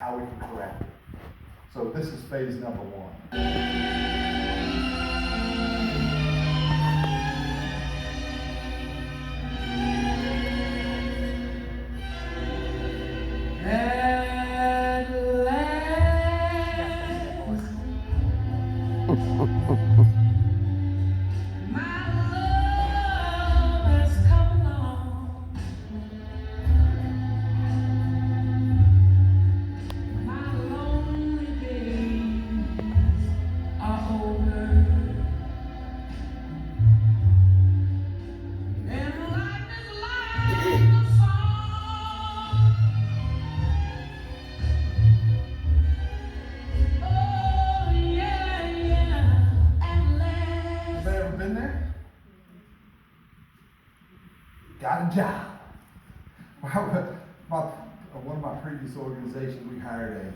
how we can correct it. So this is phase number one. Got a job. One of my previous organizations, we hired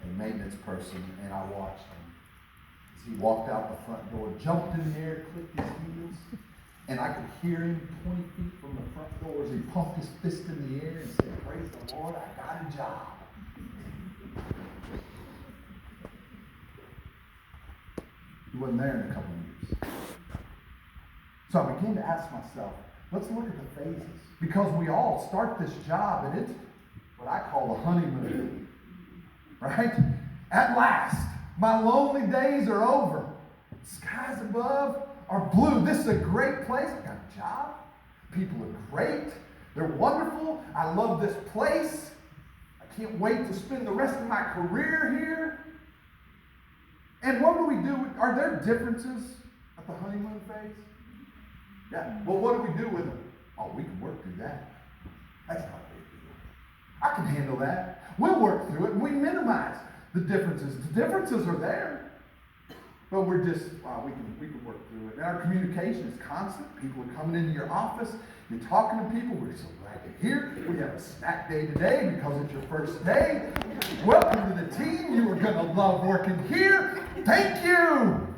a maintenance person, and I watched him. As he walked out the front door, jumped in the air, clicked his heels, and I could hear him 20 feet from the front door as he pumped his fist in the air and said, "Praise the Lord, I got a job." He wasn't there in a couple of years. So I began to ask myself, let's look at the phases. Because we all start this job, and it's what I call a honeymoon. Right? At last, my lonely days are over. Skies above are blue. This is a great place. I got a job. People are great. They're wonderful. I love this place. I can't wait to spend the rest of my career here. And what do we do? Are there differences at the honeymoon phase? Yeah. Well, what do we do with them? Oh, we can work through that. That's not a big deal. I can handle that. We'll work through it, and we minimize the differences. The differences are there, but we're just, we can work through it. And our communication is constant. People are coming into your office. You're talking to people. We're so glad you're here. We have a snack day today because it's your first day. Welcome to the team. You are going to love working here. Thank you.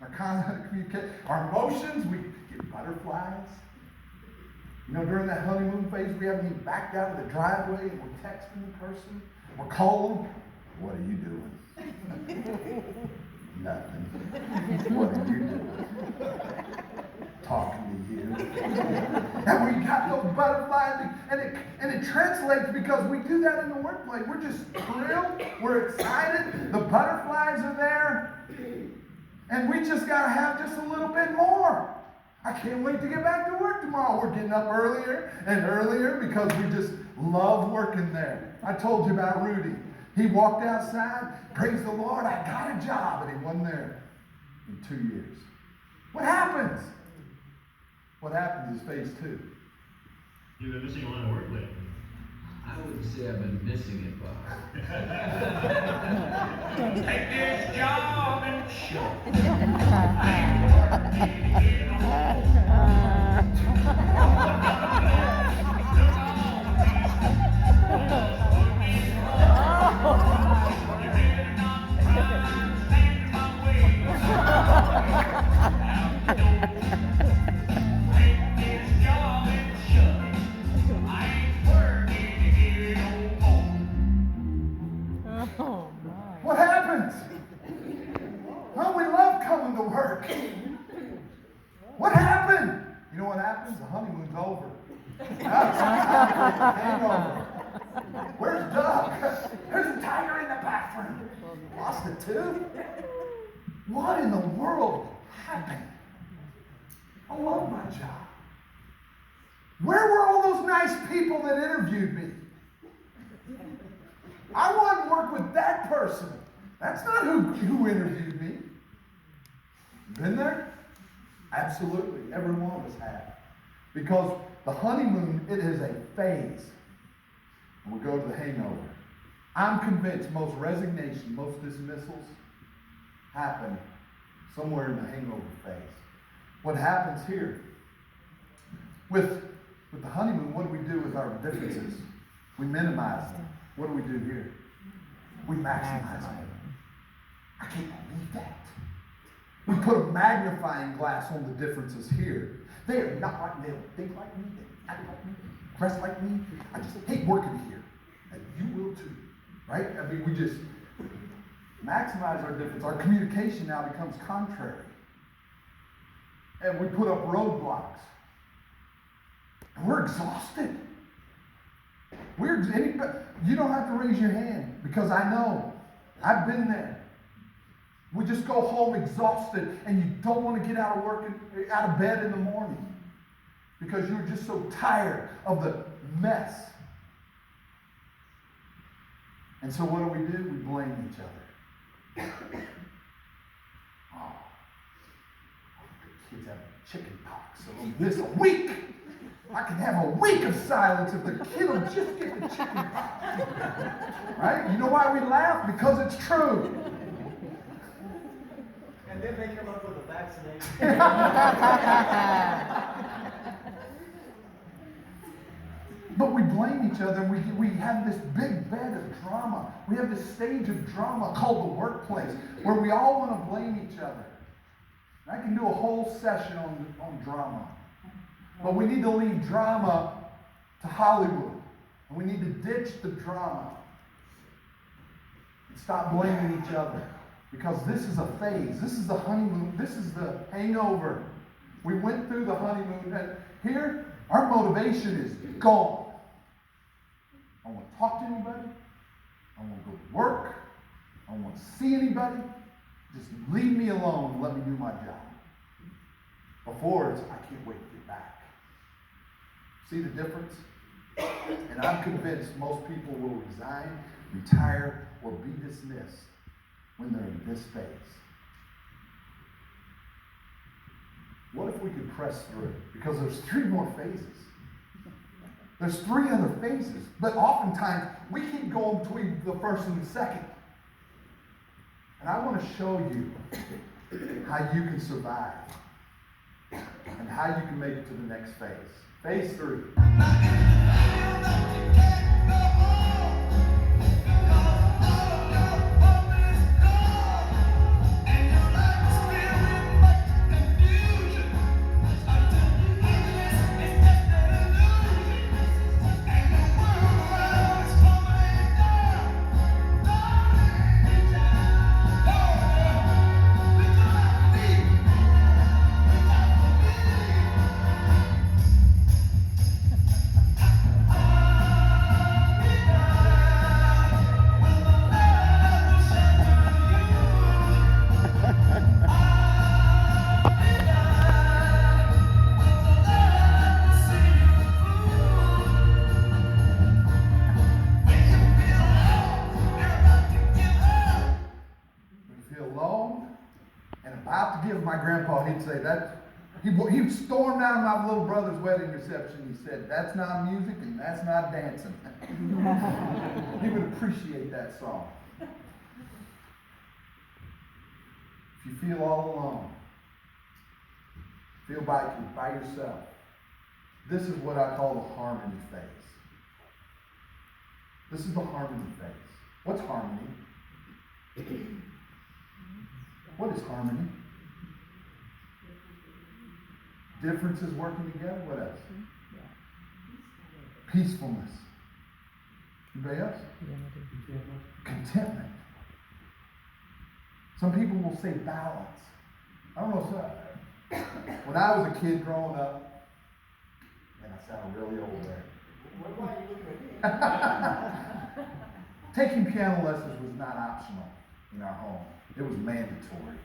Our constant communication, our emotions, we get butterflies. You know, during that honeymoon phase, we haven't even backed out of the driveway and we're texting the person. We're calling. What are you doing? Nothing. What are you doing? Talking to you. And we got those butterflies, and it translates because we do that in the workplace. We're just thrilled. We're excited. The butterflies are there. And we just got to have just a little bit more. I can't wait to get back to work tomorrow. We're getting up earlier and earlier because we just love working there. I told you about Rudy. He walked outside, praise the Lord, I got a job, and he wasn't there in 2 years. What happens? What happens is phase two. You've been missing a lot of work lately. I wouldn't say I've been missing it, Bob. Take this job and What happens? Oh, we love coming to work. What happened? You know what happens? The honeymoon's over. Now it's time for the hangover. Where's Doug? There's a tiger in the bathroom. Lost a tooth? What in the world happened? I love my job. Where were all those nice people that interviewed me? I want to work with that person. That's not who interviewed me. Been there? Absolutely. Every one of us have. Because the honeymoon, it is a phase. And we'll go to the hangover. I'm convinced most resignation, most dismissals happen somewhere in the hangover phase. What happens here? With the honeymoon, what do we do with our differences? We minimize them. What do we do here? We maximize them. I can't believe that. We put a magnifying glass on the differences here. They are not like me. They don't think like me. They don't act like me. Dress like me. I just hate working here. And you will too. right? I mean, we just maximize our difference. Our communication now becomes contrary. And we put up roadblocks. And we're exhausted. You don't have to raise your hand because I know. I've been there. We just go home exhausted and you don't want to get out of bed in the morning because you're just so tired of the mess. And so what do? We blame each other. Oh, the kids have chicken pox, so this a week. I can have a week of silence if the kid will just get the chicken pox. Right? You know why we laugh? Because it's true. And then they come up with a vaccination. But we blame each other. We have this big bed of drama. We have this stage of drama called the workplace where we all want to blame each other. And I can do a whole session on drama. But we need to leave drama to Hollywood. And we need to ditch the drama. And stop blaming each other. Because this is a phase. This is the honeymoon. This is the hangover. We went through the honeymoon. And here, our motivation is gone. I don't want to talk to anybody. I don't want to go to work. I don't want to see anybody. Just leave me alone and let me do my job. Before it's, I can't wait to get back. See the difference? And I'm convinced most people will resign, retire, or be dismissed when they're in this phase. What if we could press through? Because there's 3 more phases. There's 3 other phases. But oftentimes, we keep going between the first and the second. And I want to show you how you can survive and how you can make it to the next phase. Phase 3. My grandpa, he'd say that, he'd storm down my little brother's wedding reception. He said, that's not music and that's not dancing. He would appreciate that song. If you feel all alone, feel by yourself, this is what I call the harmony phase. This is the harmony phase. What's harmony? What is harmony? Differences working together. What else? Peacefulness. Anybody else? Contentment. Some people will say balance. I don't know. So, when I was a kid growing up, and I sound really old there. Why are you looking at me? Taking piano lessons was not optional in our home. It was mandatory.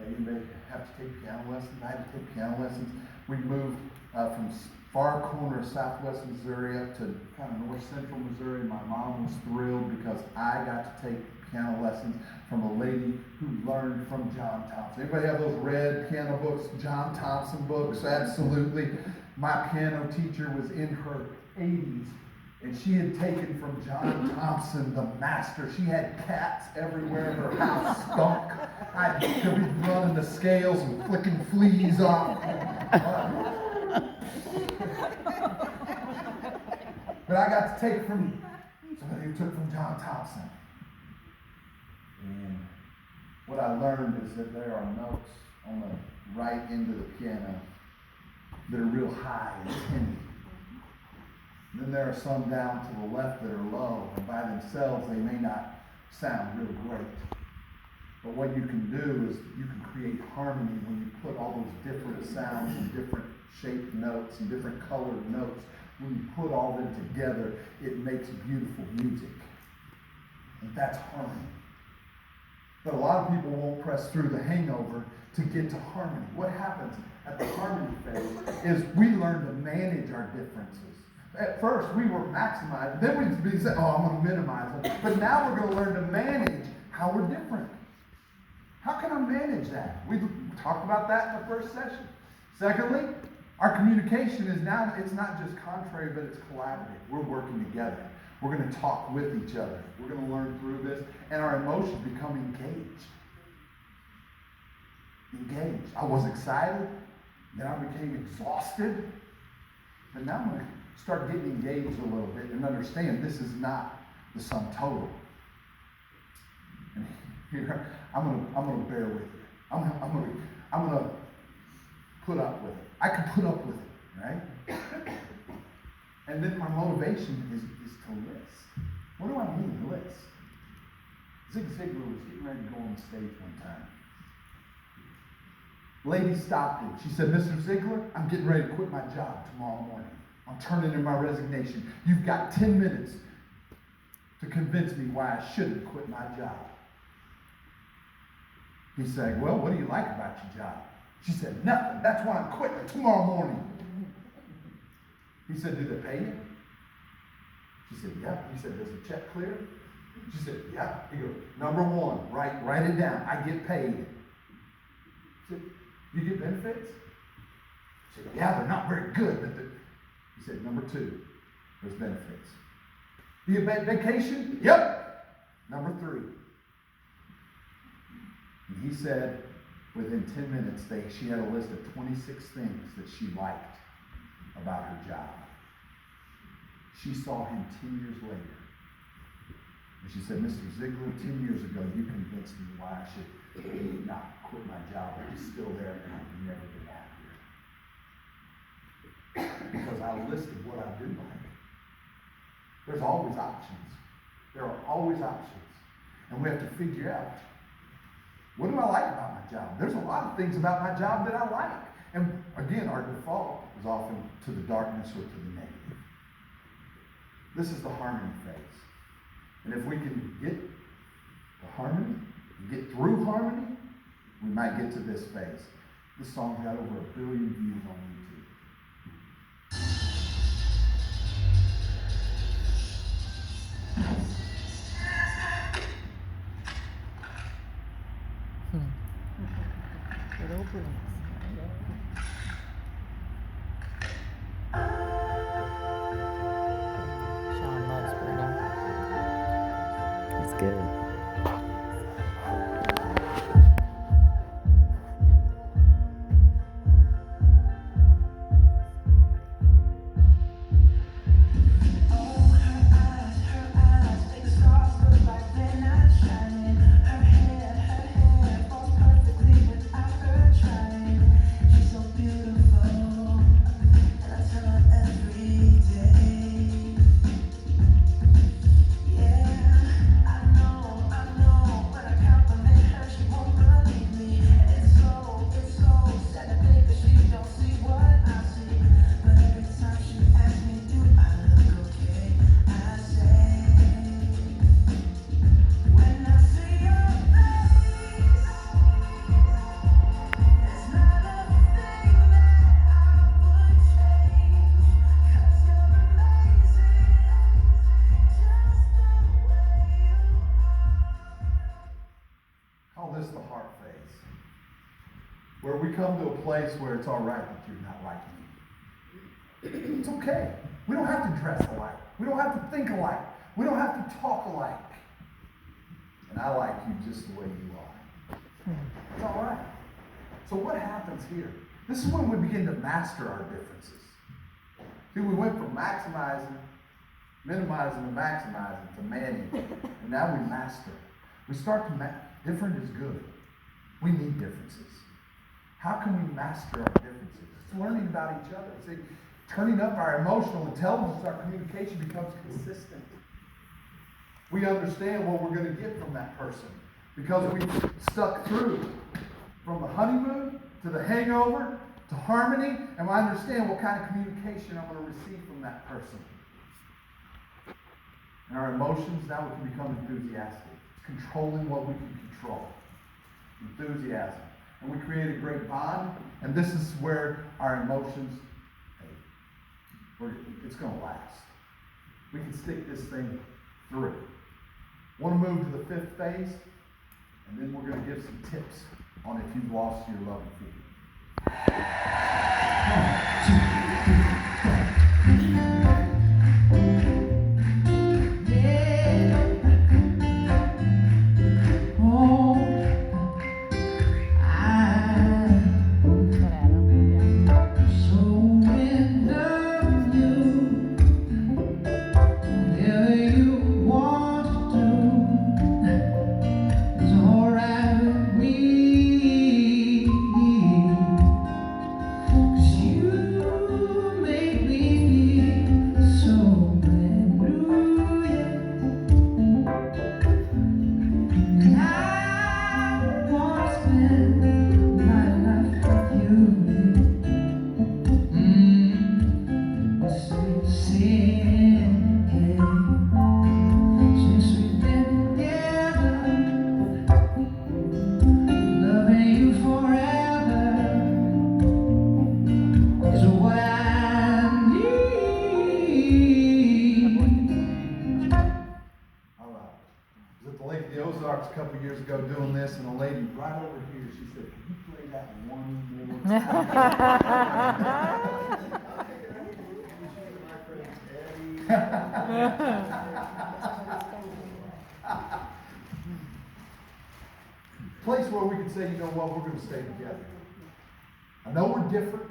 Anybody have to take piano lessons? I had to take piano lessons. We moved from far corner of southwest Missouri up to kind of north central Missouri. My mom was thrilled because I got to take piano lessons from a lady who learned from John Thompson. Anybody have those red piano books, John Thompson books? Absolutely. My piano teacher was in her 80s. And she had taken from John Thompson, the master. She had cats everywhere. Her house stunk. I could be running the scales and flicking fleas off. But I got to take from somebody who took from John Thompson. And what I learned is that there are notes on the right end of the piano that are real high and tinny. And then there are some down to the left that are low, and by themselves they may not sound real great. But what you can do is you can create harmony when you put all those different sounds and different shaped notes and different colored notes. When you put all of them together, it makes beautiful music. And that's harmony. But a lot of people won't press through the hangover to get to harmony. What happens at the harmony phase is we learn to manage our differences. At first, we were maximized. Then we said, oh, I'm going to minimize them. But now we're going to learn to manage how we're different. How can I manage that? We talked about that in the first session. Secondly, our communication is now, it's not just contrary, but it's collaborative. We're working together. We're going to talk with each other. We're going to learn through this. And our emotions become engaged. Engaged. I was excited. Then I became exhausted. But now I'm going to start getting engaged a little bit and understand this is not the sum total. And here, I'm going to bear with you. I'm going to put up with it. I can put up with it, right? And then my motivation is to list. What do I mean, list? Zig Ziglar was getting ready to go on the stage one time. Lady stopped him. She said, Mr. Ziglar, I'm getting ready to quit my job tomorrow morning. I'm turning in my resignation. You've got 10 minutes to convince me why I shouldn't quit my job. He said, well, what do you like about your job? She said, nothing. That's why I'm quitting tomorrow morning. He said, do they pay you? She said, yeah. He said, does the check clear? She said, yeah. He goes, number one, write it down. I get paid. He said, you get benefits? She said, yeah, they're not very good. But he said, number two, there's benefits. You get vacation? Yep. Number three. And he said, within 10 minutes, she had a list of 26 things that she liked about her job. She saw him 10 years later. And she said, Mr. Ziglar, 10 years ago, you convinced me why I should not quit my job. I'm still there, and I've never been happier. Because I listed what I do like. There's always options. There are always options. And we have to figure out, what do I like about my job? There's a lot of things about my job that I like. And again, our default is often to the darkness or to the negative. This is the harmony phase. And if we can get to harmony, get through harmony, we might get to this phase. This song's got over 1 billion views on YouTube. It opens. Sean loves Bruno. It's good. Where we come to a place where it's all right that you're not like me. It's okay. We don't have to dress alike. We don't have to think alike. We don't have to talk alike. And I like you just the way you are. It's all right. So what happens here? This is when we begin to master our differences. See, we went from minimizing to maximizing to managing. And now we master. We start to different is good. We need differences. How can we master our differences? It's learning about each other. See, turning up our emotional intelligence, our communication becomes consistent. We understand what we're going to get from that person because we stuck through from the honeymoon to the hangover to harmony, and I understand what kind of communication I'm going to receive from that person. And our emotions, now we can become enthusiastic. It's controlling what we can control. Enthusiasm. And we create a great bond, and this is where our emotions, it's going to last. We can stick this thing through. Want to move to the fifth phase, and then we're going to give some tips on if you've lost your love and feeling. A couple years ago doing this, and a lady right over here, she said, "Can you play that one more time?" Place where we can say, you know what, we're going to stay together. I know we're different.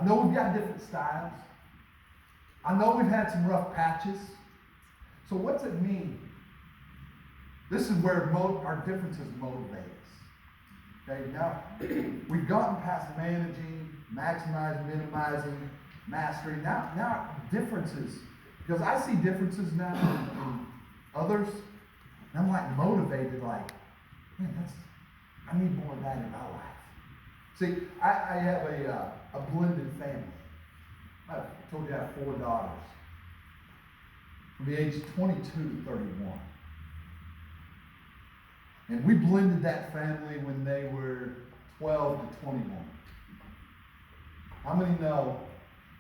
I know we've got different styles. I know we've had some rough patches. So what's it mean? This is where our differences motivate us. Okay, now we've gotten past managing, maximizing, minimizing, mastering. Now differences, because I see differences now in others, and I'm like motivated, like, man, I need more of that in my life. See, I have a blended family. I told you I have 4 daughters, from the age 22 to 31. And we blended that family when they were 12 to 21. How many know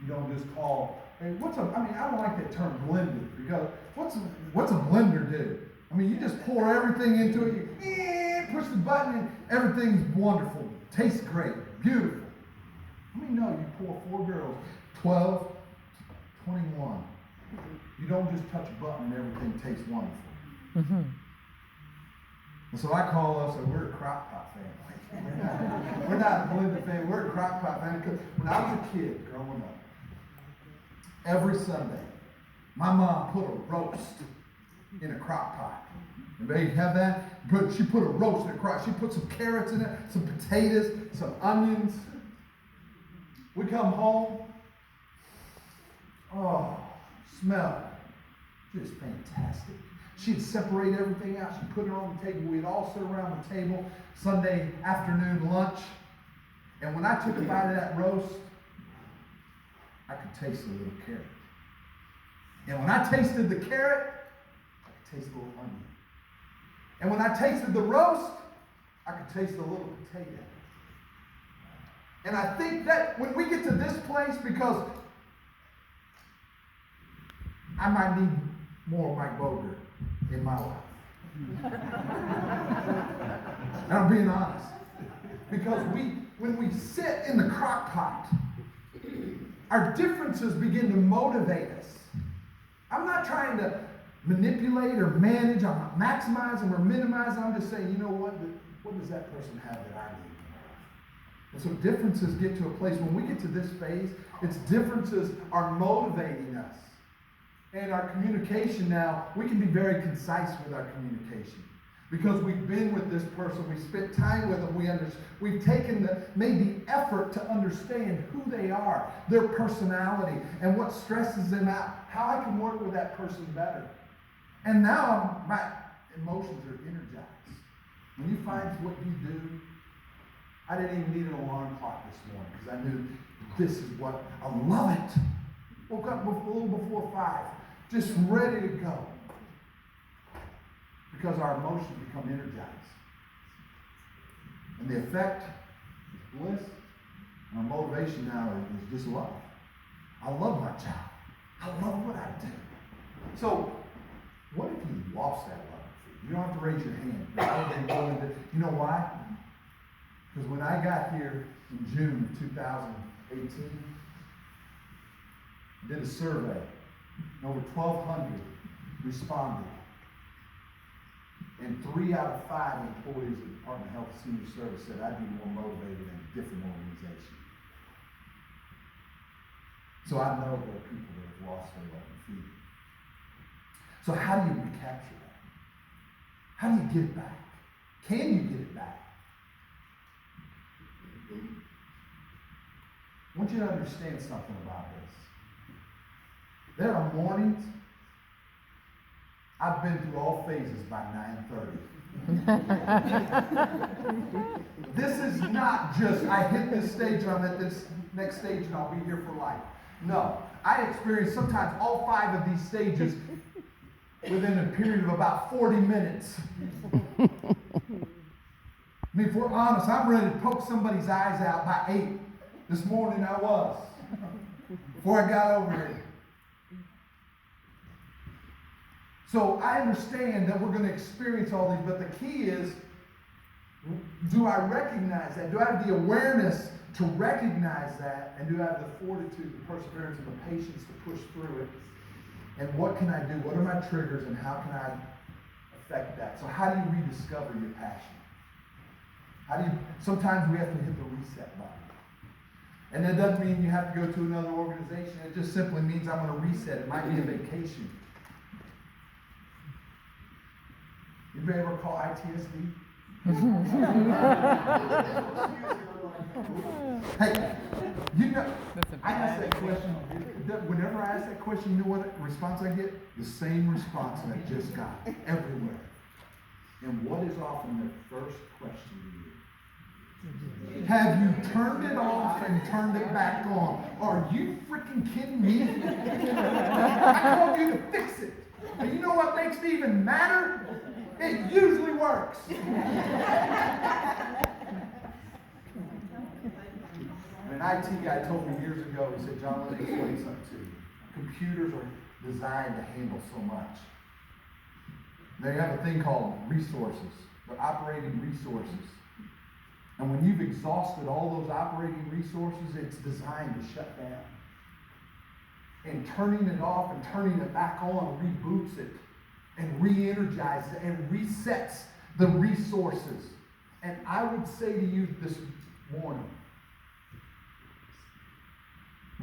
you don't just call, hey, I don't like that term blended, because what's a blender do? I mean, you just pour everything into it, you push the button, and everything's wonderful, tastes great, beautiful. How many know you pour 4 girls, 12 to 21? You don't just touch a button and everything tastes wonderful. Mm-hmm. And so I call us, we're a crock pot family. We're not a blended family, we're a crock pot family. Because when I was a kid growing up, every Sunday, my mom put a roast in a crock pot. Anybody have that? She put a roast in a crock. She put some carrots in it, some potatoes, some onions. We come home. Oh, smell. Just fantastic. She'd separate everything out. She'd put it on the table. We'd all sit around the table Sunday afternoon lunch. And when I took a bite of that roast, I could taste the little carrot. And when I tasted the carrot, I could taste the little onion. And when I tasted the roast, I could taste the little potato. And I think that when we get to this place, because I might need more Mike Boger in my life. And I'm being honest. Because when we sit in the crock pot, our differences begin to motivate us. I'm not trying to manipulate or manage, I'm not maximizing or minimizing. I'm just saying, you know what does that person have that I need? And so differences get to a place, when we get to this phase, it's differences are motivating us. And our communication now, we can be very concise with our communication. Because we've been with this person, we spent time with them, we've taken made the effort to understand who they are, their personality, and what stresses them out, how I can work with that person better. And now my emotions are energized. When you find what you do, I didn't even need an alarm clock this morning because I knew this is what I love it. Woke up a little before 5, just ready to go. Because our emotions become energized. And the effect is bliss. And our motivation now is just love. I love my child. I love what I do. So, what if you lost that love? You don't have to raise your hand. You know why? Because when I got here in June of 2018, I did a survey, and over 1,200 responded. And 3 out of 5 employees of the Department of Health and Senior Service said I'd be more motivated in a different organization. So I know there are people that have lost their love and feeling. So how do you recapture that? How do you get it back? Can you get it back? I want you to understand something about this. There are mornings, I've been through all phases by 9:30. This is not just, I hit this stage and I'm at this next stage and I'll be here for life. No, I experience sometimes all 5 of these stages within a period of about 40 minutes. I mean, if we're honest, I'm ready to poke somebody's eyes out by 8. This morning I was, before I got over here. So I understand that we're going to experience all these, but the key is, do I recognize that? Do I have the awareness to recognize that? And do I have the fortitude, the perseverance, and the patience to push through it? And what can I do? What are my triggers, and how can I affect that? So how do you rediscover your passion? Sometimes we have to hit the reset button. And that doesn't mean you have to go to another organization. It just simply means I'm going to reset. It might be a vacation. Anybody ever call ITSD? Hey, you know, I ask that question. Whenever I ask that question, you know what response I get? The same response that I just got everywhere. And what is often the first question to you? Have you turned it off and turned it back on? Are you freaking kidding me? I told you to fix it. And you know what makes it even matter? It usually works. An IT guy told me years ago, he said, John, let me explain something to you. Computers are designed to handle so much. They have a thing called resources. They're operating resources. And when you've exhausted all those operating resources, it's designed to shut down. And turning it off and turning it back on reboots it and re-energizes it and resets the resources. And I would say to you this morning,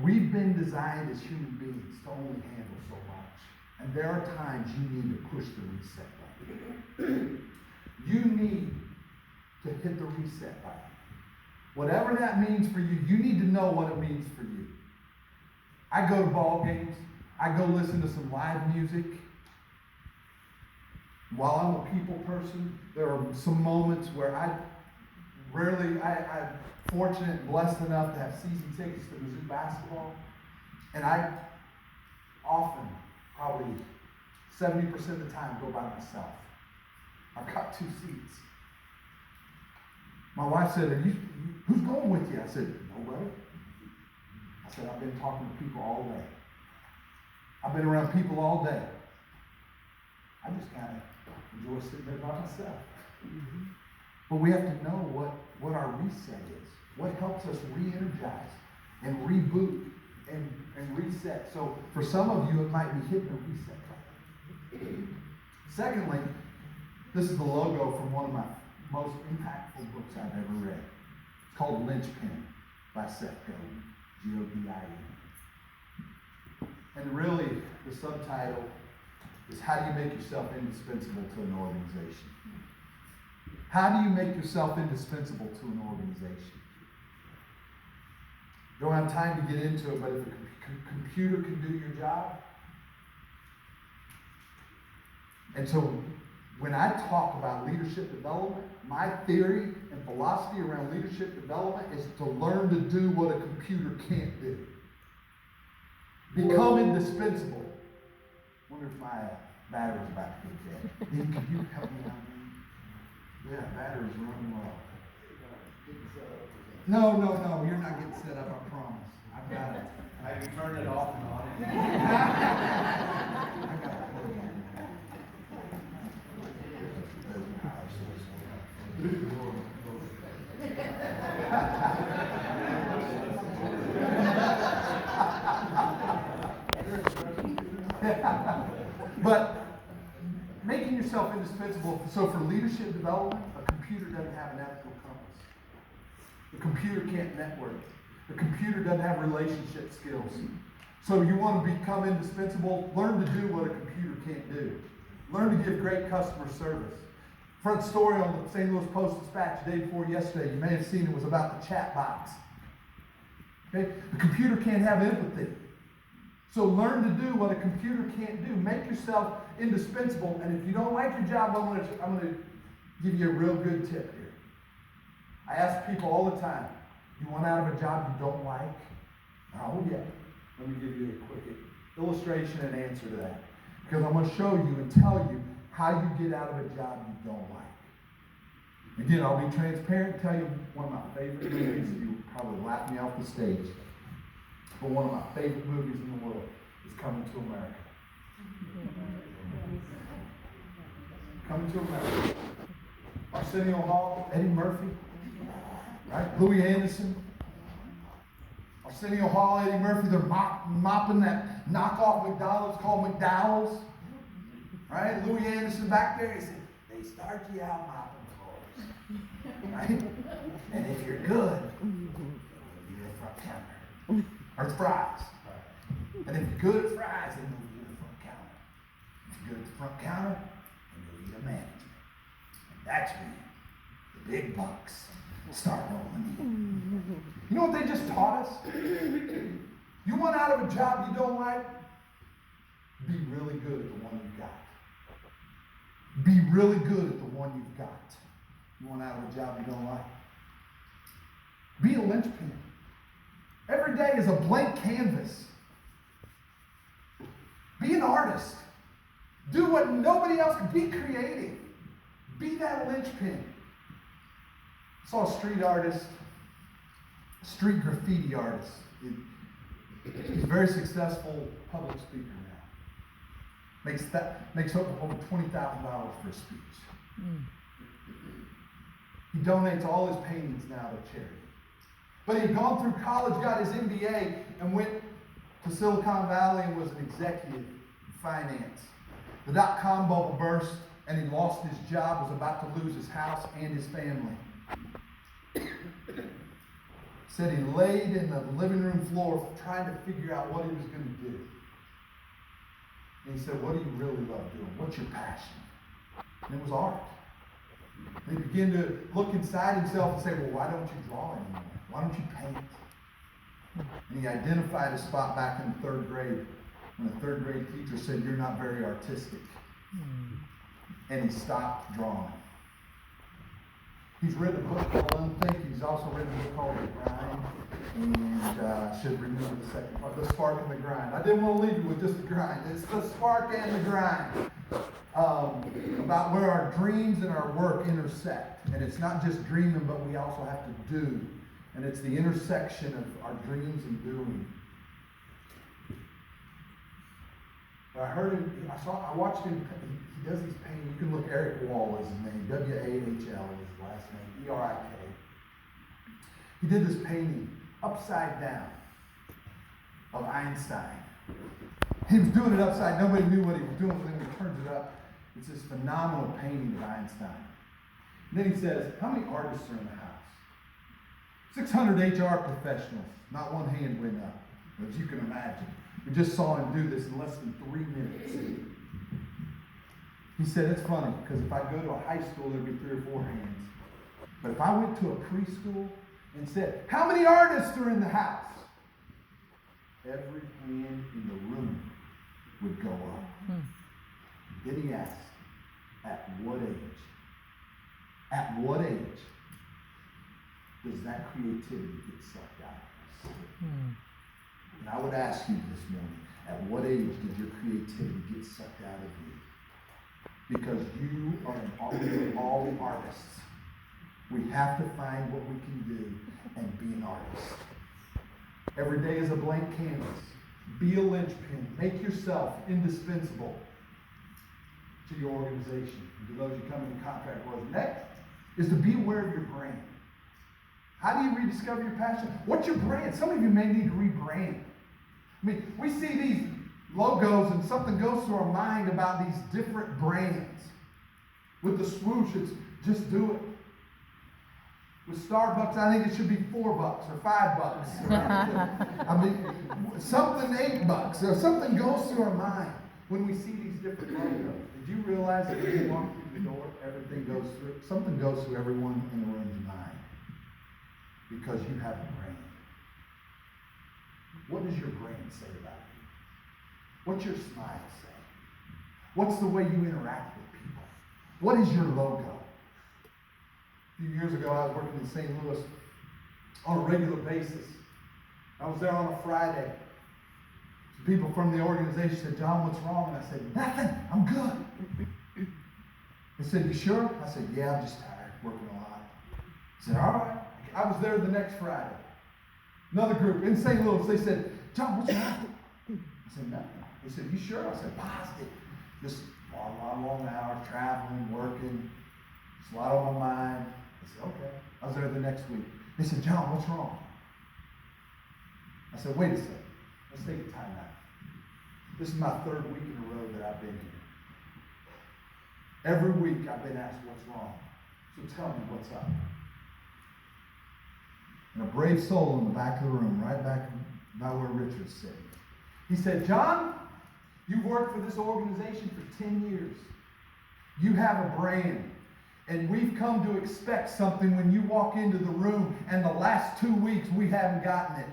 we've been designed as human beings to only handle so much. And there are times you need to push the reset button. You need to hit the reset button. Whatever that means for you, you need to know what it means for you. I go to ball games. I go listen to some live music. While I'm a people person, there are some moments where I'm fortunate and blessed enough to have season tickets to Mizzou basketball. And I often, probably 70% of the time, go by myself. I've got 2 seats. My wife said, who's going with you? I said, nobody. I said, I've been talking to people all day. I've been around people all day. I just kind of enjoy sitting there by myself. Mm-hmm. But we have to know what our reset is. What helps us re-energize and reboot and reset. So for some of you, it might be hitting the reset button. Secondly, this is the logo from one of my most impactful books I've ever read. It's called Lynchpin by Seth Godin, Godin. And really, the subtitle is How Do You Make Yourself Indispensable to an Organization? How do you make yourself indispensable to an organization? Don't have time to get into it, but if a computer can do your job. And so when I talk about leadership development, my theory and philosophy around leadership development is to learn to do what a computer can't do. Become indispensable. Wonder if my battery's about to get dead. Can you help me out? Yeah, battery's running low. No, you're not getting set up, I promise. I've got it. Have you turned it off and on? I got it. But making yourself indispensable, so for leadership development, a computer doesn't have an ethical compass. The computer can't network. The computer doesn't have relationship skills. So you want to become indispensable, learn to do what a computer can't do. Learn to give great customer service. Front story on the St. Louis Post-Dispatch the day before yesterday, you may have seen it, was about the chat box. Okay? The computer can't have empathy. So learn to do what a computer can't do. Make yourself indispensable. And if you don't like your job, I'm going to give you a real good tip here. I ask people all the time, you want out of a job you don't like? Oh yeah. Let me give you a quick illustration and answer to that. Because I'm going to show you and tell you how you get out of a job you don't like. Again, I'll be transparent and tell you one of my favorite movies. You probably laugh me off the stage. But one of my favorite movies in the world is Coming to America. Coming to America. Arsenio Hall, Eddie Murphy, right? Louis Anderson. Arsenio Hall, Eddie Murphy, they're mopping that knockoff McDonald's called McDowell's. Right? Louis Anderson back there, he said, they start you out mopping floors. Right? And if you're good, you're the front counter. Or fries. And if you're good at fries, then you'll be the front counter. If you're good at the front counter, then you'll be the management. And that's when the big bucks start rolling in. You know what they just taught us? You want out of a job you don't like? Be really good at the one you've got. Be really good at the one you've got. You want out of a job you don't like? Be a linchpin. Every day is a blank canvas. Be an artist. Do what nobody else can. Be creative. Be that linchpin. I saw a street artist, a street graffiti artist. He's a very successful public speaker now. Makes over $20,000 for a speech. He donates all his paintings now to charity. But he'd gone through college, got his MBA, and went to Silicon Valley and was an executive in finance. The dot-com bubble burst, and he lost his job, was about to lose his house and his family. Said he laid in the living room floor trying to figure out what he was going to do. And he said, what do you really love doing? What's your passion? And it was art. And he began to look inside himself and say, well, why don't you draw anymore? Why don't you paint? And he identified a spot back in the third grade when the third grade teacher said, you're not very artistic. And he stopped drawing. He's written a book called Unthink. He's also written a book called The Grind. And should remember the second part, The Spark and the Grind. I didn't want to leave you with just the grind. It's the spark and the grind. About where our dreams and our work intersect. And it's not just dreaming, but we also have to do. And it's the intersection of our dreams and doing. I watched him, he does these paintings. You can look, Eric Wall is his name, W-A-H-L is his last name, E-R-I-K. He did this painting, upside down, of Einstein. He was doing it upside, nobody knew what he was doing, but then when he turns it up, it's this phenomenal painting of Einstein. And then he says, how many artists are in the house? 600 HR professionals, not one hand went up, as you can imagine. We just saw him do this in less than 3 minutes. He said, it's funny, because if I go to a high school, there'd be 3 or 4 hands. But if I went to a preschool and said, how many artists are in the house? Every hand in the room would go up. Then he asked, at what age? At what age does that creativity get sucked out of us? And I would ask you this morning, at what age did your creativity get sucked out of you? Because you are all artists. We have to find what we can do and be an artist. Every day is a blank canvas. Be a linchpin. Make yourself indispensable to your organization, and to those you come into contact with. Next is to be aware of your brand. How do you rediscover your passion? What's your brand? Some of you may need to rebrand. I mean, we see these logos and something goes through our mind about these different brands. With the swoosh, it's just do it. With Starbucks, I think it should be $4 or $5. I mean, something $8 or something goes through our mind when we see these different logos. Did you realize that when you walk through the door, something goes through everyone in the room's mind? Because you have a brand. What does your brand say about you? What's your smile say? What's the way you interact with people? What is your logo? A few years ago, I was working in St. Louis on a regular basis. I was there on a Friday. Some people from the organization said, John, what's wrong? And I said, nothing, I'm good. They said, you sure? I said, yeah, I'm just tired, working a lot. I said, all right. I was there the next Friday. Another group in St. Louis, they said, John, what's wrong? I said, nothing. They said, you sure? I said, positive. Just a lot of long hours, traveling, working. Just a lot on my mind. I said, okay. I was there the next week. They said, John, what's wrong? I said, wait a second. Let's take a time out. This is my 3rd week in a row that I've been here. Every week I've been asked what's wrong. So tell me what's up. And a brave soul in the back of the room, right back by where Richard's sitting. He said, John, you've worked for this organization for 10 years. You have a brand. And we've come to expect something when you walk into the room, and the last 2 weeks we haven't gotten it.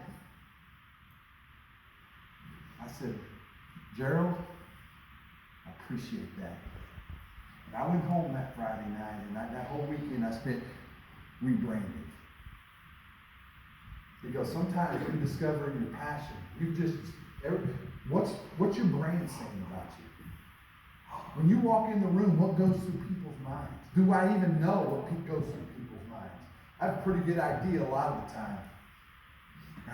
I said, Gerald, I appreciate that. And I went home that Friday night, and that whole weekend I spent rebranding. Because sometimes rediscovering your passion, what's your brand saying about you? When you walk in the room, what goes through people's minds? Do I even know what goes through people's minds? I have a pretty good idea a lot of the time.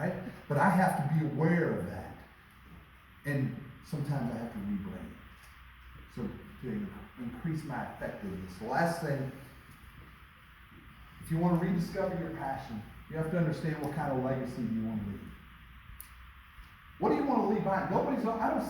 Right? But I have to be aware of that. And sometimes I have to rebrand. So to increase my effectiveness. The last thing, if you want to rediscover your passion, you have to understand what kind of legacy you want to leave. What do you want to leave behind? I don't see